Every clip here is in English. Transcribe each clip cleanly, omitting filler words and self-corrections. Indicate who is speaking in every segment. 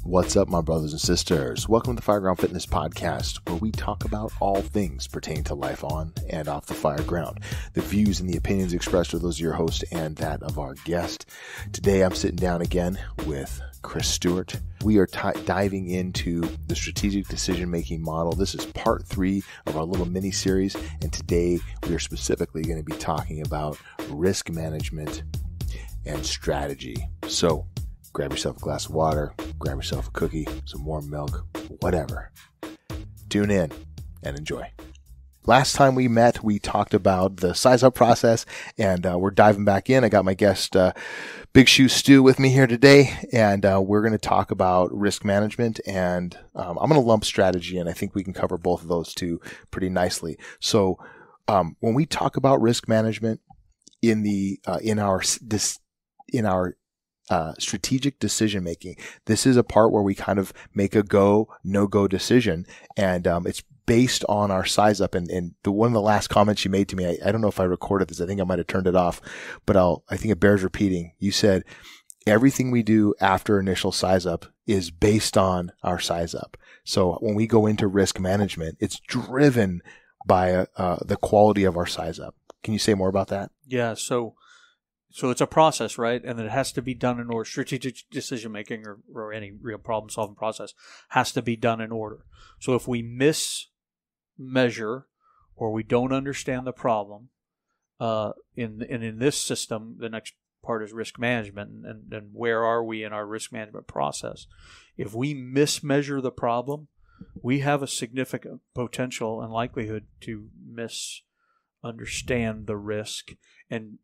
Speaker 1: What's up, my brothers and sisters? Welcome to the Fireground Fitness Podcast, where we talk about all things pertaining to life on and off the fire ground. The views and the opinions expressed are those of your host and that of our guest. Today, I'm sitting down again with Chris Stewart. We are diving into the strategic decision-making model. This is part 3 of our little mini-series, and today we are specifically going to be talking about risk management and strategy. So, grab yourself a glass of water, grab yourself a cookie, some warm milk, whatever. Tune in and enjoy. Last time we met, we talked about the size up process, and we're diving back in. I got my guest, Big Shoe Stu, with me here today, and we're going to talk about risk management, and I'm going to lump strategy, and I think we can cover both of those two pretty nicely. So when we talk about risk management in our strategic decision making, this is a part where we kind of make a go, no go decision, and it's based on our size up. And one of the last comments you made to me, I don't know if I recorded this, I think I might have turned it off, but I think it bears repeating. You said everything we do after initial size up is based on our size up. So when we go into risk management, it's driven by the quality of our size up. Can you say more about that?
Speaker 2: Yeah. So it's a process, right? And it has to be done in order. Strategic decision making or any real problem solving process has to be done in order. So if we mismeasure or we don't understand the problem, in this system, the next part is risk management, and where are we in our risk management process? If we mismeasure the problem, we have a significant potential and likelihood to misunderstand the risk, and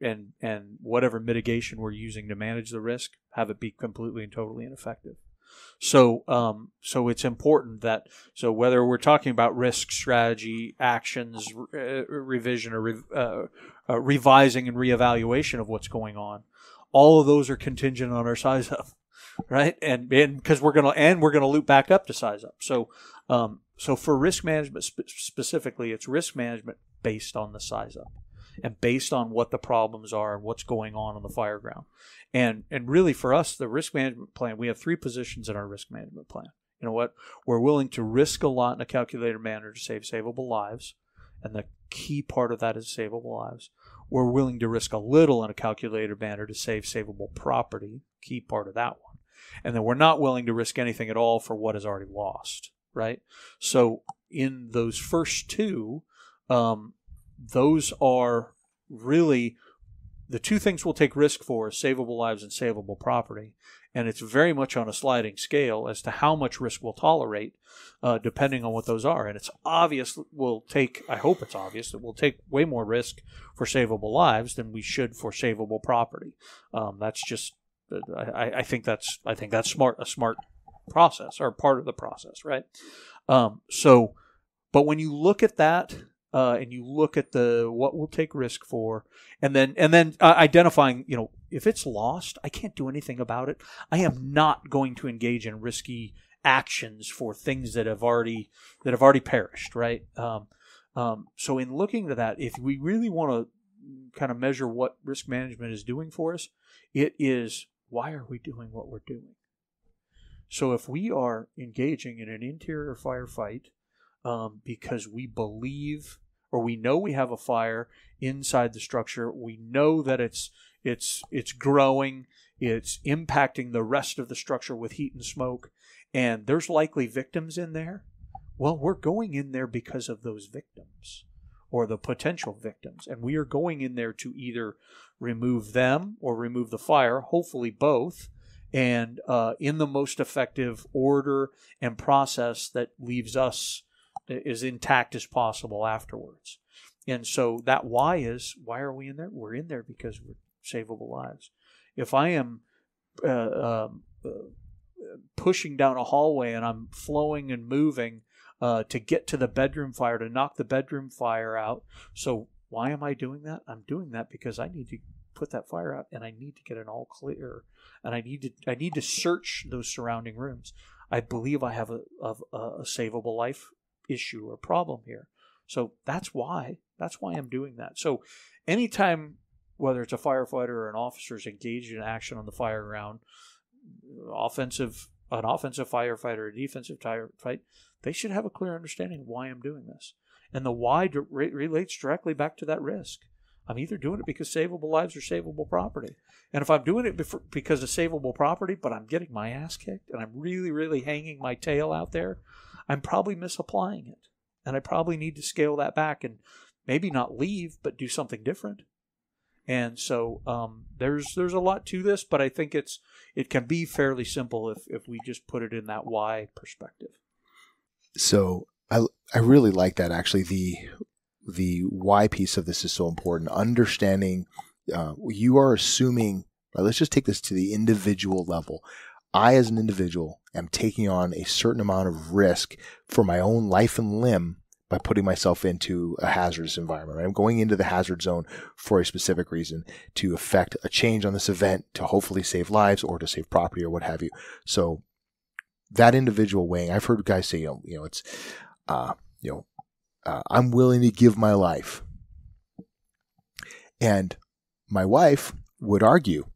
Speaker 2: whatever mitigation we're using to manage the risk, have it be completely and totally ineffective. So it's important that, so whether we're talking about risk strategy, actions, revision, or revising and reevaluation of what's going on, all of those are contingent on our size up, right? And because we're gonna loop back up to size up. So for risk management specifically, it's risk management based on the size up, and based on what the problems are and what's going on the fire ground. And really for us, the risk management plan, we have 3 positions in our risk management plan. You know what? We're willing to risk a lot in a calculated manner to save savable lives. And the key part of that is savable lives. We're willing to risk a little in a calculated manner to save savable property. Key part of that one. And then we're not willing to risk anything at all for what is already lost, right? So in those first 2, those are really the 2 things we'll take risk for: is savable lives and savable property. And it's very much on a sliding scale as to how much risk we'll tolerate, depending on what those are. And it's obvious I hope it's obvious that we'll take way more risk for savable lives than we should for savable property. That's just, I think that's smart, a smart process, or part of the process, right? But when you look at that, and you look at what we'll take risk for, and then identifying, if it's lost, I can't do anything about it. I am not going to engage in risky actions for things that have already perished, right? So in looking to that, if we really want to kind of measure what risk management is doing for us, it is, why are we doing what we're doing? So if we are engaging in an interior firefight, because we believe, or we know we have a fire inside the structure, we know that it's growing, it's impacting the rest of the structure with heat and smoke, and there's likely victims in there. Well, we're going in there because of those victims, or the potential victims, and we are going in there to either remove them or remove the fire, hopefully both, and in the most effective order and process that leaves us as intact as possible afterwards. And so that why are we in there? We're in there because we're savable lives. If I am pushing down a hallway and I'm flowing and moving to get to the bedroom fire, to knock the bedroom fire out, so why am I doing that? I'm doing that because I need to put that fire out, and I need to get it all clear, and I need to search those surrounding rooms. I believe I have a savable life issue or problem here. So that's why I'm doing that. So anytime, whether it's a firefighter or an officer is engaged in action on the fire ground, offensive an offensive firefighter, a defensive firefight, they should have a clear understanding of why I'm doing this. And the why relates directly back to that risk. I'm either doing it because savable lives are savable property. And if I'm doing it because of savable property, but I'm getting my ass kicked and I'm really, really hanging my tail out there, I'm probably misapplying it. And I probably need to scale that back and maybe not leave, but do something different. And so there's a lot to this, but I think it can be fairly simple if we just put it in that why perspective.
Speaker 1: So I really like that, actually. The why piece of this is so important. Understanding, you are assuming, let's just take this to the individual level. I, as an individual, am taking on a certain amount of risk for my own life and limb by putting myself into a hazardous environment. Right? I'm going into the hazard zone for a specific reason, to affect a change on this event, to hopefully save lives or to save property or what have you. So that individual weighing, I've heard guys say, it's, I'm willing to give my life. And my wife would argue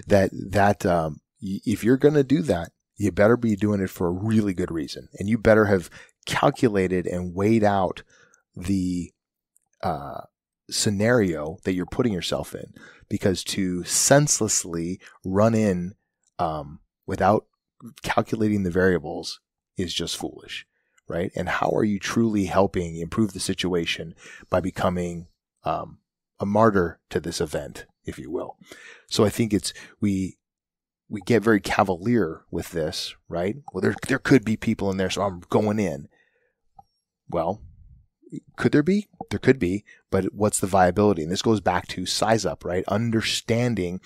Speaker 1: that if you're going to do that, you better be doing it for a really good reason. And you better have calculated and weighed out the scenario that you're putting yourself in. Because to senselessly run in without calculating the variables is just foolish, right? And how are you truly helping improve the situation by becoming a martyr to this event, if you will? So I think we get very cavalier with this, right? Well, there could be people in there, so I'm going in. Well, could there be? There could be, but what's the viability? And this goes back to size up, right? Understanding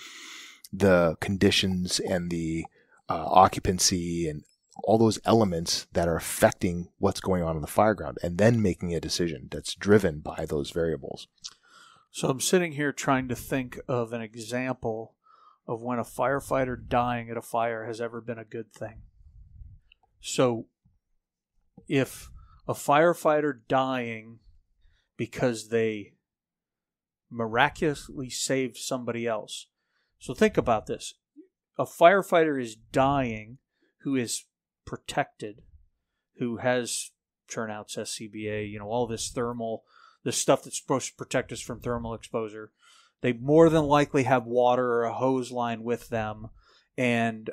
Speaker 1: the conditions and the occupancy and all those elements that are affecting what's going on in the fire ground, and then making a decision that's driven by those variables.
Speaker 2: So I'm sitting here trying to think of an example of when a firefighter dying at a fire has ever been a good thing. So if a firefighter dying because they miraculously saved somebody else. So think about this. A firefighter is dying who is protected, who has turnouts, SCBA, all this stuff that's supposed to protect us from thermal exposure. They more than likely have water or a hose line with them, and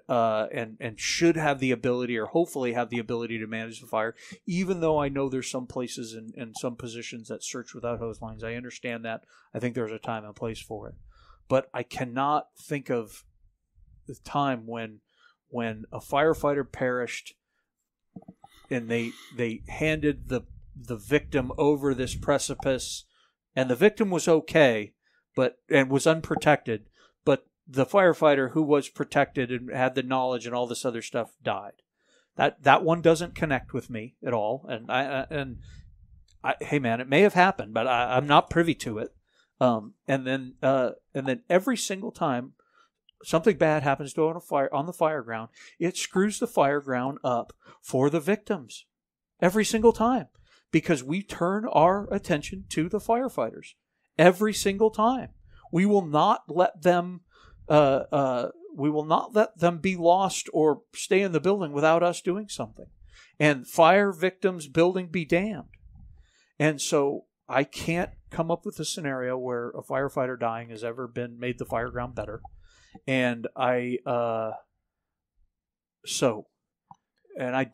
Speaker 2: should have the ability, or hopefully have the ability, to manage the fire. Even though I know there's some places and some positions that search without hose lines, I understand that. I think there's a time and place for it, but I cannot think of the time when a firefighter perished and they handed the victim over this precipice, and the victim was okay, and was unprotected, but the firefighter who was protected and had the knowledge and all this other stuff died. That one doesn't connect with me at all. And I hey man, it may have happened, but I'm not privy to it. And then every single time something bad happens to on the fire ground, it screws the fire ground up for the victims every single time, because we turn our attention to the firefighters every single time. We will not let them be lost or stay in the building without us doing something. And fire victims building be damned. And so I can't come up with a scenario where a firefighter dying has ever made the fire ground better. And I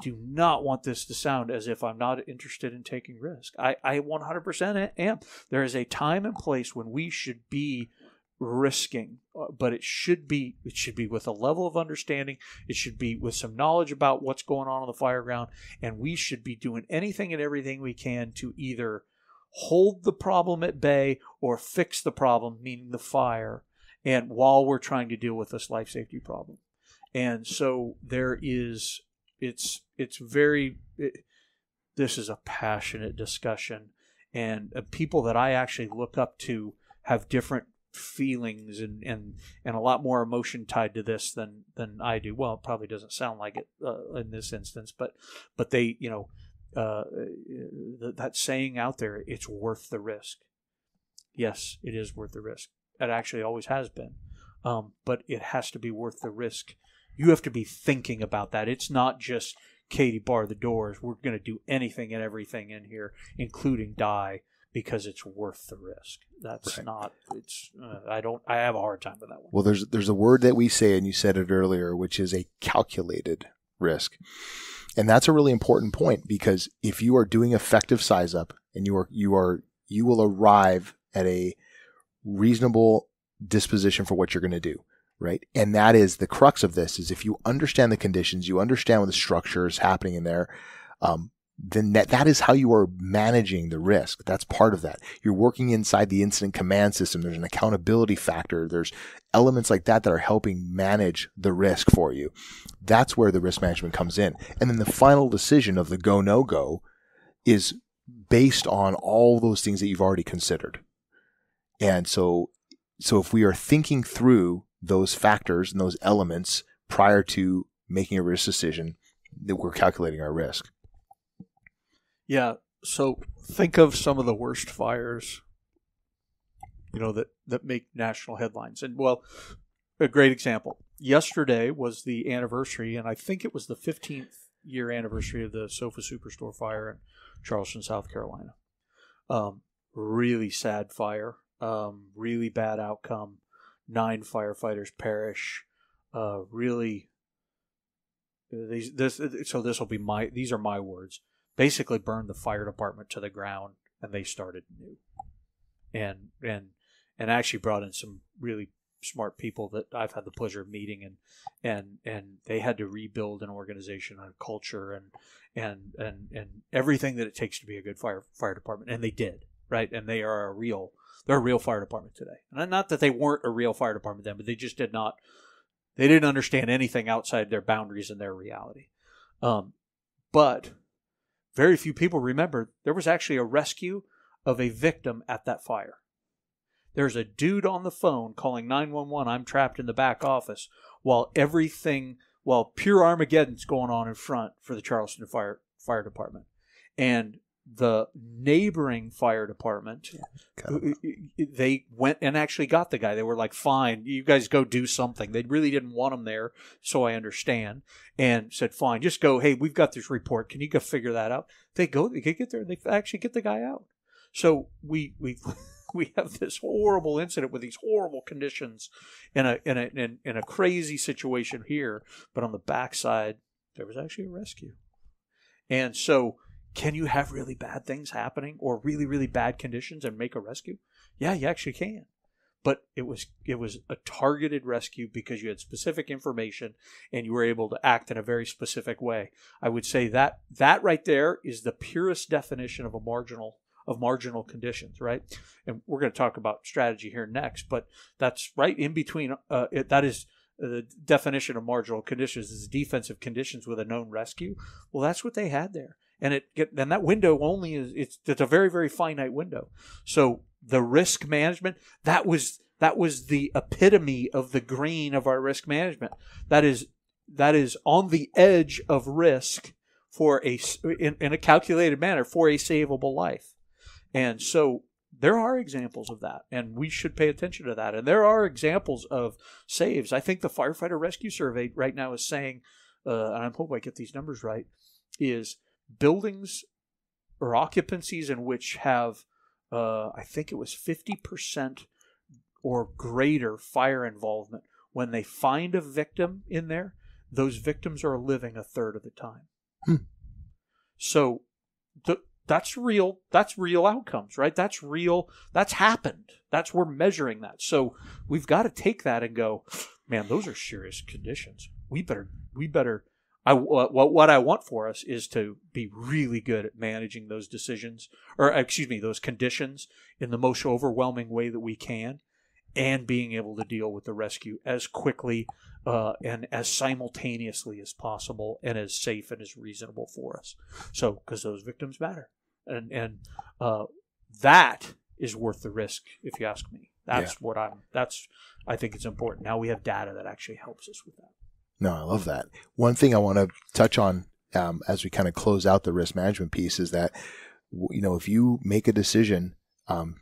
Speaker 2: do not want this to sound as if I'm not interested in taking risk. I 100% am. There is a time and place when we should be risking, but it should be with a level of understanding. It should be with some knowledge about what's going on the fire ground, and we should be doing anything and everything we can to either hold the problem at bay or fix the problem, meaning the fire, and while we're trying to deal with this life safety problem. And so this is a passionate discussion, and people that I actually look up to have different feelings and a lot more emotion tied to this than I do. Well, it probably doesn't sound like it in this instance, but they, that saying out there, it's worth the risk. Yes, it is worth the risk. It actually always has been, but it has to be worth the risk You have to be thinking about that. It's not just Katie, bar the doors. We're going to do anything and everything in here, including die, because it's worth the risk. That's not. It's. I have a hard time with that one.
Speaker 1: Well, there's a word that we say, and you said it earlier, which is a calculated risk, and that's a really important point, because if you are doing effective size up, and you will arrive at a reasonable disposition for what you're going to do. Right. And that is the crux of this, is if you understand the conditions, you understand what the structure is happening in there, then that is how you are managing the risk. That's part of that. You're working inside the incident command system. There's an accountability factor. There's elements like that are helping manage the risk for you. That's where the risk management comes in. And then the final decision of the go, no go is based on all those things that you've already considered. And so if we are thinking through those factors and those elements prior to making a risk decision, that we're calculating our risk.
Speaker 2: Yeah. So think of some of the worst fires, that make national headlines. And well, a great example. Yesterday was the anniversary, and I think it was the 15th year anniversary of the Sofa Superstore fire in Charleston, South Carolina. Really sad fire. Really bad outcome. 9 firefighters perish. These are my words. Basically burned the fire department to the ground, and they started new. And actually brought in some really smart people that I've had the pleasure of meeting, and they had to rebuild an organization and a culture and everything that it takes to be a good fire department, and they did, right? And they're a real fire department today. And not that they weren't a real fire department then, but they just didn't understand anything outside their boundaries and their reality. But very few people remember there was actually a rescue of a victim at that fire. There's a dude on the phone calling 911, I'm trapped in the back office, while pure Armageddon's going on in front for the Charleston Fire Department. And the neighboring fire department, they went and actually got the guy. They were like, fine, you guys go do something. They really didn't want him there, so I understand. And said, fine, just go, hey, we've got this report. Can you go figure that out? They get there, and they actually get the guy out. So we have this horrible incident with these horrible conditions in a crazy situation here, but on the backside, there was actually a rescue. And so, can you have really bad things happening or really, really bad conditions and make a rescue? Yeah, you actually can. But it was a targeted rescue because you had specific information and you were able to act in a very specific way. I would say that right there is the purest definition of marginal conditions, right? And we're going to talk about strategy here next, but that's right in between. That is the definition of marginal conditions is defensive conditions with a known rescue. Well, that's what they had there. And that window only it's a very, very finite window. So the risk management, that was the epitome of the green of our risk management. That is on the edge of risk in a calculated manner for a savable life. And so there are examples of that, and we should pay attention to that. And there are examples of saves. I think the Firefighter Rescue Survey right now is saying, and I hope I get these numbers right, is buildings or occupancies in which have, I think it was 50% or greater fire involvement. When they find a victim in there, those victims are living a third of the time. So that's real outcomes, right? That's real. That's happened. We're measuring that. So we've got to take that and go, man, those are serious conditions. We better. What I want for us is to be really good at managing those those conditions in the most overwhelming way that we can, and being able to deal with the rescue as quickly and as simultaneously as possible, and as safe and as reasonable for us. So, because those victims matter, and that is worth the risk, if you ask me. I think it's important. Now we have data that actually helps us with that.
Speaker 1: No, I love that. One thing I want to touch on as we kind of close out the risk management piece is that, if you make a decision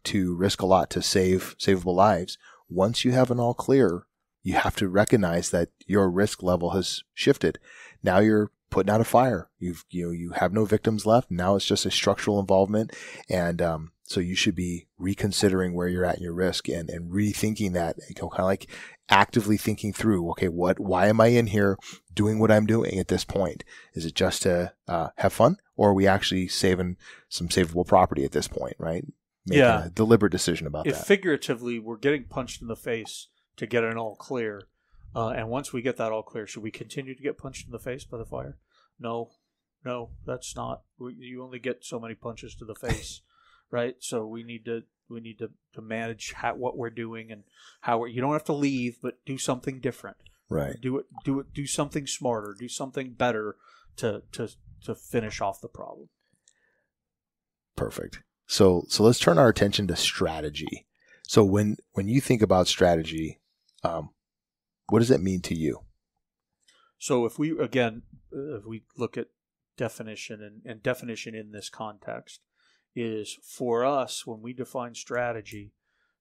Speaker 1: to risk a lot to save savable lives, once you have an all clear, you have to recognize that your risk level has shifted. Now you're putting out a fire. You have no victims left. Now it's just a structural involvement. And, so you should be reconsidering where you're at in your risk and rethinking that, kind of like actively thinking through, okay, why am I in here doing what I'm doing at this point? Is it just to have fun, or are we actually saving some savable property at this point, right? Making a deliberate decision about that.
Speaker 2: Figuratively, we're getting punched in the face to get an all clear. And once we get that all clear, should we continue to get punched in the face by the fire? No, that's not. You only get so many punches to the face. Right, so we need to manage what we're doing and how you don't have to leave, but do something different.
Speaker 1: Right,
Speaker 2: do something smarter, do something better to finish off the problem.
Speaker 1: Perfect. So let's turn our attention to strategy. So when you think about strategy, what does it mean to you?
Speaker 2: So if we look at definition and definition in this context. Is for us, when we define strategy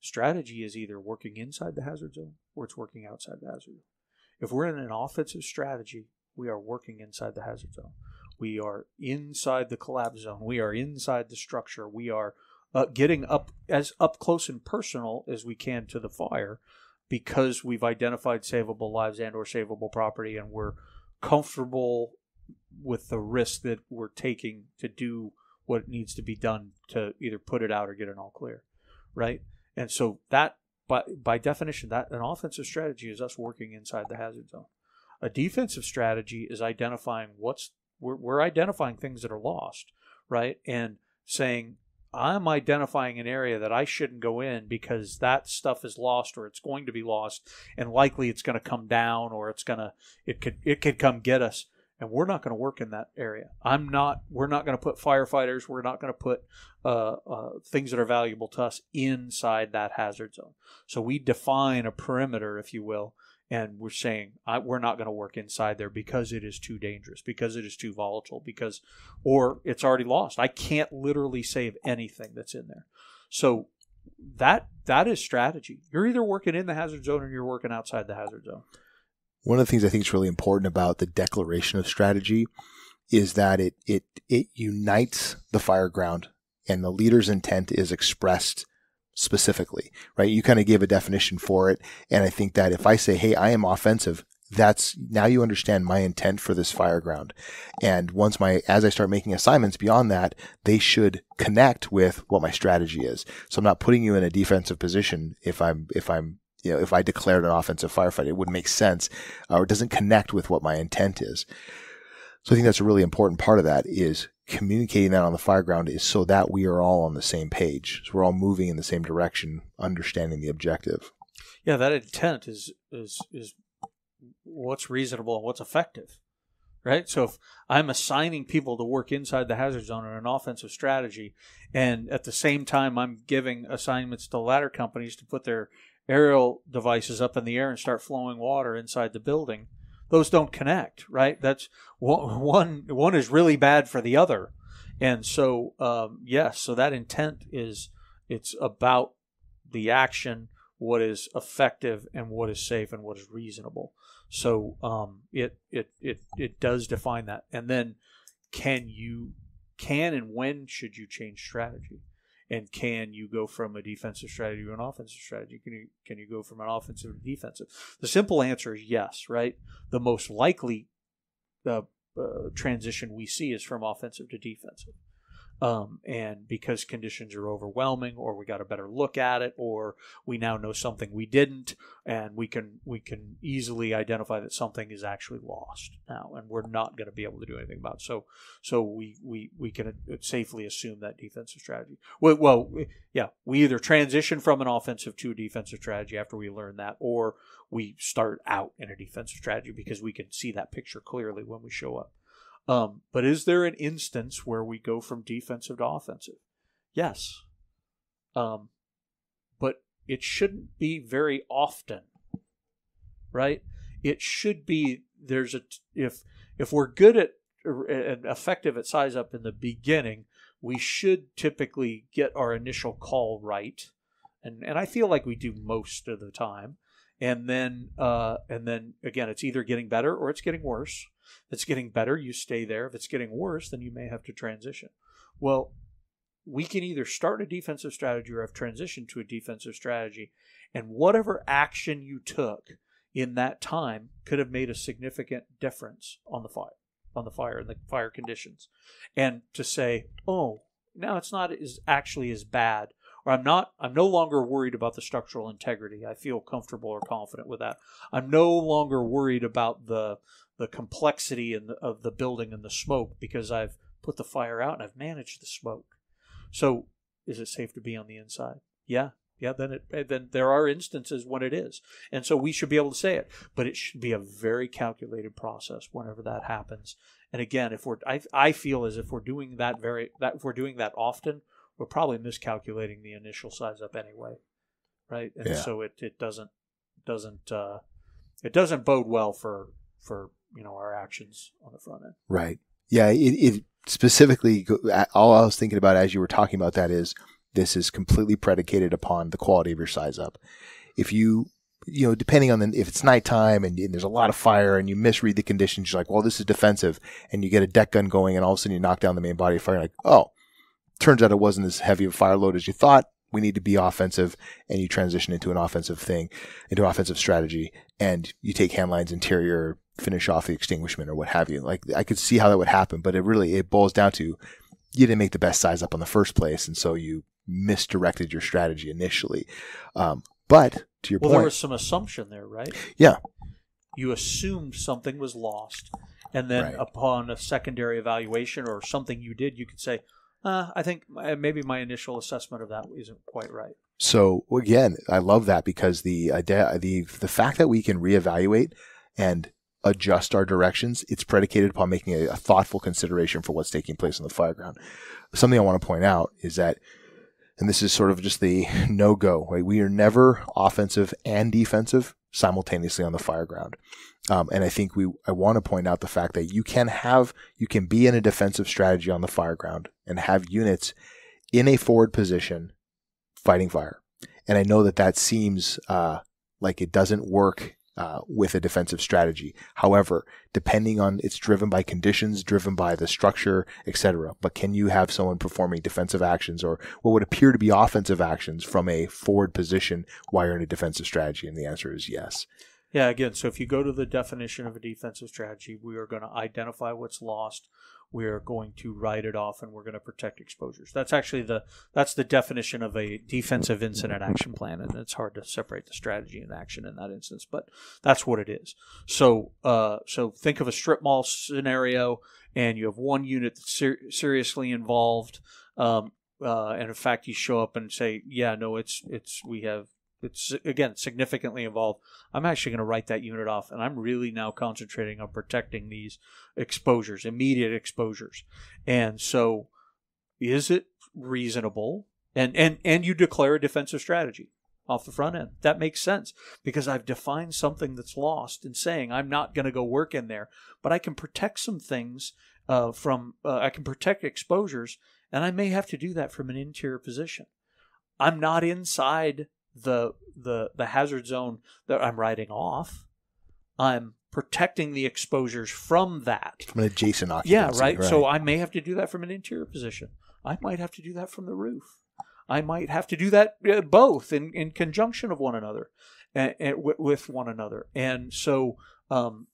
Speaker 2: is either working inside the hazard zone or it's working outside the hazard zone. If we're in an offensive strategy, we are working inside the hazard zone. We are inside the collapse zone. We are inside the structure. We are getting up close and personal as we can to the fire because we've identified savable lives and or savable property, and we're comfortable with the risk that we're taking to do what needs to be done to either put it out or get it all clear, right? And so that, by definition, that an offensive strategy is us working inside the hazard zone. A defensive strategy is identifying we're identifying things that are lost, right? And saying, I'm identifying an area that I shouldn't go in because that stuff is lost or it's going to be lost, and likely it's going to come down or it could come get us. And we're not going to work in that area. We're not going to put firefighters. We're not going to put things that are valuable to us inside that hazard zone. So we define a perimeter, if you will, and we're saying we're not going to work inside there because it is too dangerous, because it is too volatile, or it's already lost. I can't literally save anything that's in there. So that is strategy. You're either working in the hazard zone or you're working outside the hazard zone.
Speaker 1: One of the things I think is really important about the declaration of strategy is that it unites the fire ground, and the leader's intent is expressed specifically, right? You kind of gave a definition for it. And I think that if I say, hey, I am offensive, that's now you understand my intent for this fire ground. And as I start making assignments beyond that, they should connect with what my strategy is. So I'm not putting you in a defensive position if I declared an offensive firefight. It wouldn't make sense, or it doesn't connect with what my intent is. So I think that's a really important part of that, is communicating that on the fire ground, is so that we are all on the same page. So we're all moving in the same direction, understanding the objective.
Speaker 2: Yeah, that intent is what's reasonable and what's effective, right? So if I'm assigning people to work inside the hazard zone in an offensive strategy, and at the same time I'm giving assignments to ladder companies to put their aerial devices up in the air and start flowing water inside the building, those don't connect, right? That's one is really bad for the other. And so, yes, so that intent it's about the action, what is effective and what is safe and what is reasonable. So it does define that. And then can and when should you change strategy? And can you go from a defensive strategy to an offensive strategy? Can you go from an offensive to defensive? The simple answer is yes, right? The most likely transition we see is from offensive to defensive. And because conditions are overwhelming, or we got a better look at it, or we now know something we didn't, and we can easily identify that something is actually lost now, and we're not going to be able to do anything about it. So we can safely assume that defensive strategy. We either transition from an offensive to a defensive strategy after we learn that, or we start out in a defensive strategy because we can see that picture clearly when we show up. But is there an instance where we go from defensive to offensive? Yes. But it shouldn't be very often, right? It should be, if we're good at and effective at size up in the beginning, we should typically get our initial call right. And I feel like we do most of the time. And then again, it's either getting better or it's getting worse. If it's getting better, you stay there. If it's getting worse, then you may have to transition. Well, we can either start a defensive strategy or have transitioned to a defensive strategy. And whatever action you took in that time could have made a significant difference on the fire and the fire conditions. And to say, oh, now it's not actually as bad, or I'm no longer worried about the structural integrity. I feel comfortable or confident with that. I'm no longer worried about the complexity of the building and the smoke because I've put the fire out and I've managed the smoke. So is it safe to be on the inside? Yeah. Then there are instances when it is. And so we should be able to say it, but it should be a very calculated process whenever that happens. And again, I feel as if we're doing if we're doing that often, we're probably miscalculating the initial size up anyway. Right. And so it doesn't bode well for our actions on the front end.
Speaker 1: Right. Yeah. It specifically, all I was thinking about as you were talking about that is this is completely predicated upon the quality of your size up. If depending on if it's nighttime and there's a lot of fire and you misread the conditions, you're like, well, this is defensive, and you get a deck gun going and all of a sudden you knock down the main body of fire. You're like, oh, turns out it wasn't as heavy of a fire load as you thought. We need to be offensive, and you transition into an offensive strategy, and you take handlines interior, finish off the extinguishment or what have you. Like, I could see how that would happen, but it boils down to you didn't make the best size up in the first place, and so you misdirected your strategy initially. But to your point,
Speaker 2: there was some assumption there, right?
Speaker 1: Yeah,
Speaker 2: you assumed something was lost, and then upon a secondary evaluation or something you did, you could say, I think maybe my initial assessment of that isn't quite right. So
Speaker 1: again, I love that because the fact that we can reevaluate and adjust our directions, it's predicated upon making a thoughtful consideration for what's taking place on the fire ground. Something I want to point out is that, and this is sort of just the no-go, right? We are never offensive and defensive simultaneously on the fire ground. And I think I want to point out the fact that you can be in a defensive strategy on the fire ground and have units in a forward position fighting fire. And I know that seems like it doesn't work with a defensive strategy. However, depending on, it's driven by conditions, driven by the structure, etc. But can you have someone performing defensive actions or what would appear to be offensive actions from a forward position while you're in a defensive strategy? And the answer is yes.
Speaker 2: Yeah, again, so if you go to the definition of a defensive strategy, we are going to identify what's lost. We are going to write it off, and we're going to protect exposures. That's actually the definition of a defensive incident action plan, and it's hard to separate the strategy and action in that instance, but that's what it is. So think of a strip mall scenario, and you have one unit that's seriously involved, and in fact, you show up and say, "Yeah, no, it's again significantly involved. I'm actually going to write that unit off, and I'm really now concentrating on protecting these exposures, immediate exposures." And so, is it reasonable? And you declare a defensive strategy off the front end. That makes sense because I've defined something that's lost and saying I'm not going to go work in there, but I can protect some things I can protect exposures, and I may have to do that from an interior position. I'm not inside the hazard zone that I'm writing off. I'm protecting the exposures from that.
Speaker 1: From an adjacent occupancy.
Speaker 2: Yeah, right. So I may have to do that from an interior position. I might have to do that from the roof. I might have to do that both in conjunction of one another and with one another. And so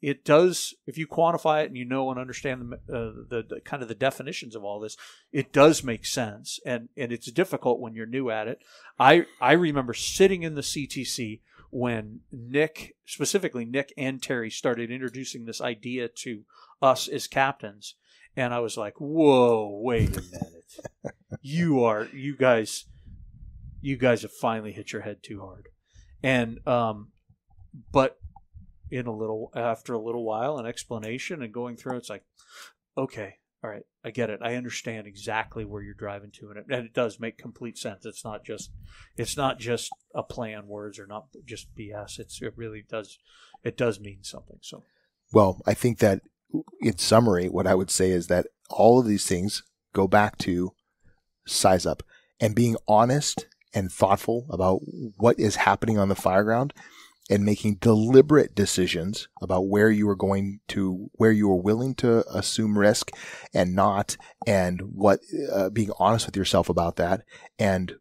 Speaker 2: it does, if you quantify it and and understand the kind of the definitions of all this, it does make sense. And it's difficult when you're new at it. I remember sitting in the CTC when specifically Nick and Terry started introducing this idea to us as captains. And I was like, whoa, wait a minute. You guys have finally hit your head too hard. And, but after a little while, an explanation and going through, it's like, okay, all right, I get it. I understand exactly where you're driving to, and it does make complete sense. It's not just a play on words or not just BS. It really does. It does mean something. So,
Speaker 1: well, I think that in summary, what I would say is that all of these things go back to size up and being honest and thoughtful about what is happening on the fire ground and making deliberate decisions about where you are willing to assume risk and not, and what, being honest with yourself about that, and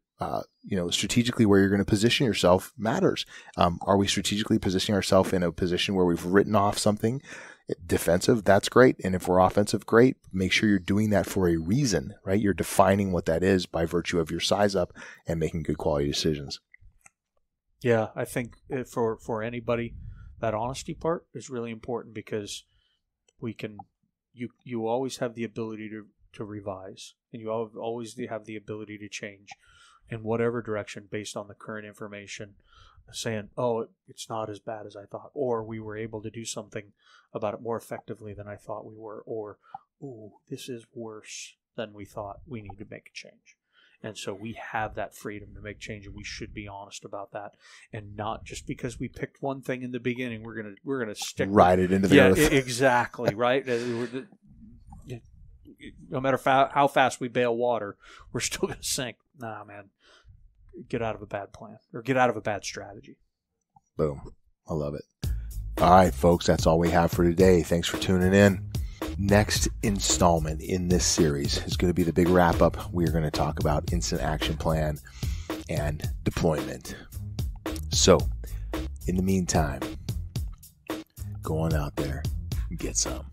Speaker 1: strategically where you're going to position yourself matters. Are we strategically positioning ourselves in a position where we've written off something defensive? That's great. And if we're offensive, great. Make sure you're doing that for a reason, right? You're defining what that is by virtue of your size up and making good quality decisions.
Speaker 2: Yeah, I think for anybody, that honesty part is really important, because you always have the ability to revise, and you always have the ability to change in whatever direction based on the current information, saying, oh, it's not as bad as I thought, or we were able to do something about it more effectively than I thought we were, or, ooh, this is worse than we thought, we need to make a change. And so we have that freedom to make change, and we should be honest about that, and not just because we picked one thing in the beginning, we're gonna stick
Speaker 1: ride it into the earth.
Speaker 2: Exactly, right. No matter how fast we bail water, we're still gonna sink. Nah, man, get out of a bad plan, or get out of a bad strategy.
Speaker 1: Boom, I love it. All right, folks, that's all we have for today. Thanks for tuning in. Next installment in this series is going to be the big wrap up. We're going to talk about instant action plan and deployment. So, in the meantime, go on out there and get some.